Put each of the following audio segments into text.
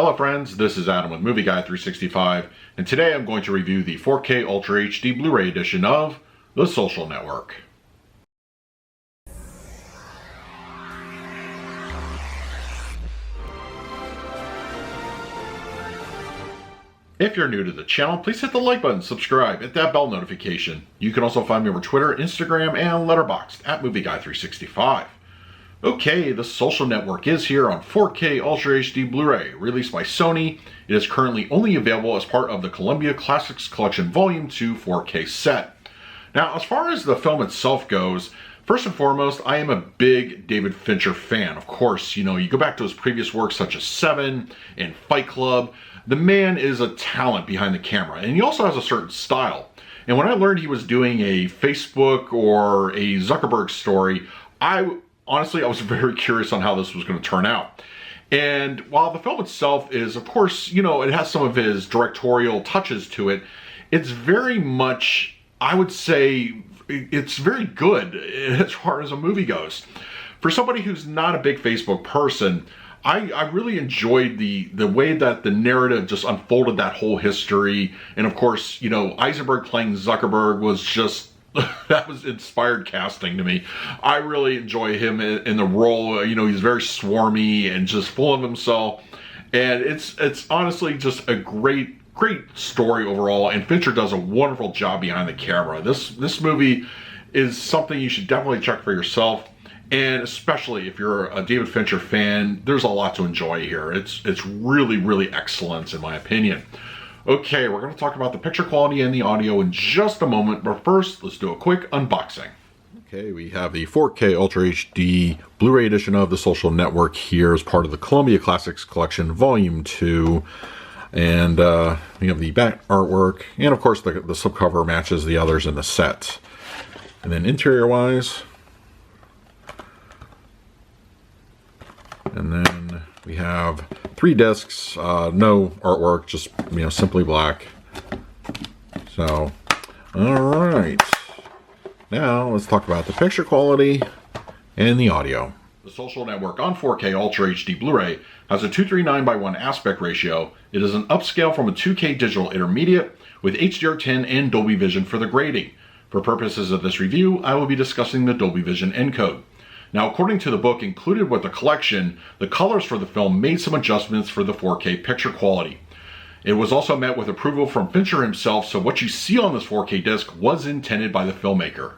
Hello friends, this is Adam with Movie Guy 365, and today I'm going to review the 4K Ultra HD Blu-ray edition of The Social Network. If you're new to the channel, please hit the like button, subscribe, hit that bell notification. You can also find me over Twitter, Instagram, and Letterboxd at Movie Guy 365. Okay, The Social Network is here on 4K Ultra HD Blu-ray, released by Sony. It is currently only available as part of the Columbia Classics Collection Volume 2 4K set. Now, as far as the film itself goes, first and foremost, I am a big David Fincher fan. Of course, you go back to his previous works such as Seven and Fight Club. The man is a talent behind the camera, and he also has a certain style. And when I learned he was doing a Facebook or a Zuckerberg story, Honestly, I was very curious on how this was going to turn out. And while the film itself is, of course, it has some of his directorial touches to it, it's very much, I would say, it's very good as far as a movie goes. For somebody who's not a big Facebook person, I really enjoyed the way that the narrative just unfolded that whole history. And of course, Eisenberg playing Zuckerberg was just, that was inspired casting to me. I really enjoy him in the role. He's very swarmy and just full of himself. And it's honestly just a great story overall. And Fincher does a wonderful job behind the camera. This movie is something you should definitely check for yourself. And especially if you're a David Fincher fan, there's a lot to enjoy here. It's really, really excellent in my opinion. Okay, we're going to talk about the picture quality and the audio in just a moment, but first, let's do a quick unboxing. Okay, we have the 4K Ultra HD Blu-ray edition of The Social Network here as part of the Columbia Classics Collection Volume 2. And we have the back artwork, and of course the slipcover matches the others in the set. And then interior-wise, and then we have 3 discs, no artwork, just simply black. So, all right. Now let's talk about the picture quality and the audio. The Social Network on 4K Ultra HD Blu-ray has a 239:1 aspect ratio. It is an upscale from a 2K digital intermediate with HDR10 and Dolby Vision for the grading. For purposes of this review, I will be discussing the Dolby Vision encode. Now, according to the book included with the collection, the colors for the film made some adjustments for the 4K picture quality. It was also met with approval from Fincher himself, so what you see on this 4K disc was intended by the filmmaker.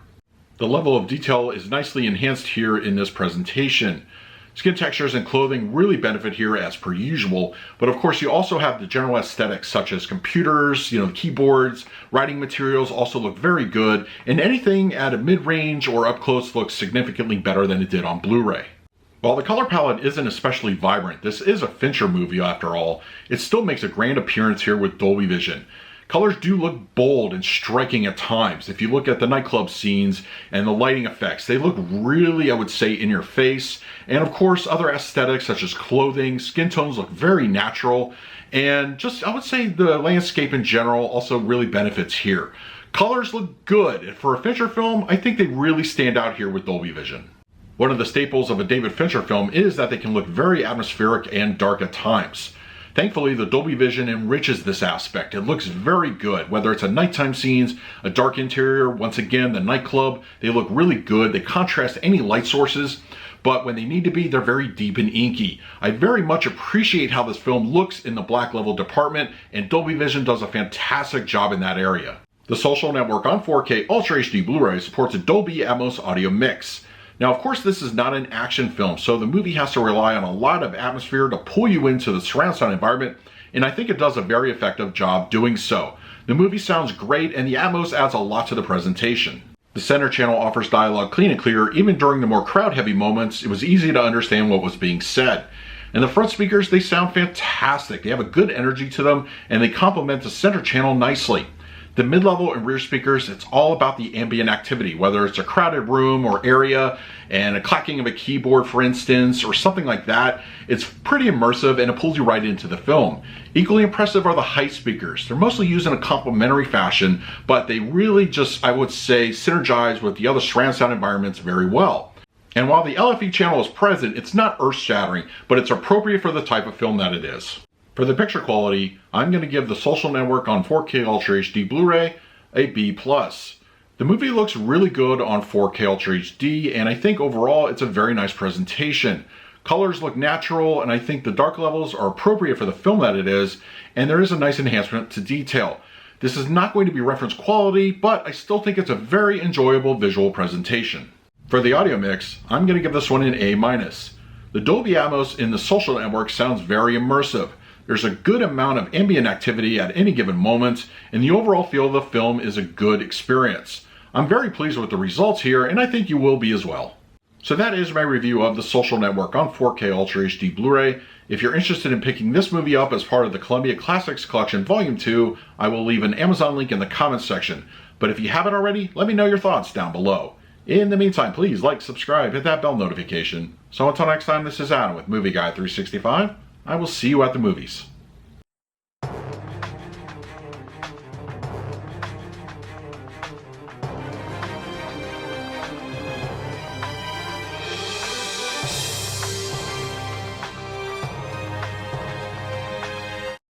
The level of detail is nicely enhanced here in this presentation. Skin textures and clothing really benefit here as per usual, but of course you also have the general aesthetics such as computers, keyboards, writing materials also look very good, and anything at a mid-range or up close looks significantly better than it did on Blu-ray. While the color palette isn't especially vibrant, this is a Fincher movie after all, it still makes a grand appearance here with Dolby Vision. Colors do look bold and striking at times. If you look at the nightclub scenes and the lighting effects, they look really, I would say, in your face. And of course, other aesthetics such as clothing, skin tones look very natural. And just, I would say the landscape in general also really benefits here. Colors look good. And for a Fincher film, I think they really stand out here with Dolby Vision. One of the staples of a David Fincher film is that they can look very atmospheric and dark at times. Thankfully, the Dolby Vision enriches this aspect. It looks very good, whether it's a nighttime scenes, a dark interior, once again, the nightclub, they look really good. They contrast any light sources, but when they need to be, they're very deep and inky. I very much appreciate how this film looks in the black level department, and Dolby Vision does a fantastic job in that area. The Social Network on 4K Ultra HD Blu-ray supports a Dolby Atmos audio mix. Now, of course, this is not an action film, so the movie has to rely on a lot of atmosphere to pull you into the surround sound environment, and I think it does a very effective job doing so. The movie sounds great, and the Atmos adds a lot to the presentation. The center channel offers dialogue clean and clear. Even during the more crowd-heavy moments, it was easy to understand what was being said. And the front speakers, they sound fantastic. They have a good energy to them, and they complement the center channel nicely. The mid-level and rear speakers, it's all about the ambient activity, whether it's a crowded room or area and a clacking of a keyboard, for instance, or something like that. It's pretty immersive and it pulls you right into the film. Equally impressive are the height speakers. They're mostly used in a complementary fashion, but they really just, I would say, synergize with the other surround sound environments very well. And while the LFE channel is present, it's not earth-shattering, but it's appropriate for the type of film that it is. For the picture quality, I'm going to give The Social Network on 4K Ultra HD Blu-ray a B+. The movie looks really good on 4K Ultra HD, and I think overall it's a very nice presentation. Colors look natural, and I think the dark levels are appropriate for the film that it is, and there is a nice enhancement to detail. This is not going to be reference quality, but I still think it's a very enjoyable visual presentation. For the audio mix, I'm going to give this one an A-. The Dolby Atmos in The Social Network sounds very immersive. There's a good amount of ambient activity at any given moment, and the overall feel of the film is a good experience. I'm very pleased with the results here, and I think you will be as well. So that is my review of The Social Network on 4K Ultra HD Blu-ray. If you're interested in picking this movie up as part of the Columbia Classics Collection Volume 2, I will leave an Amazon link in the comments section. But if you haven't already, let me know your thoughts down below. In the meantime, please like, subscribe, hit that bell notification. So until next time, this is Adam with Movie Guy 365. I will see you at the movies.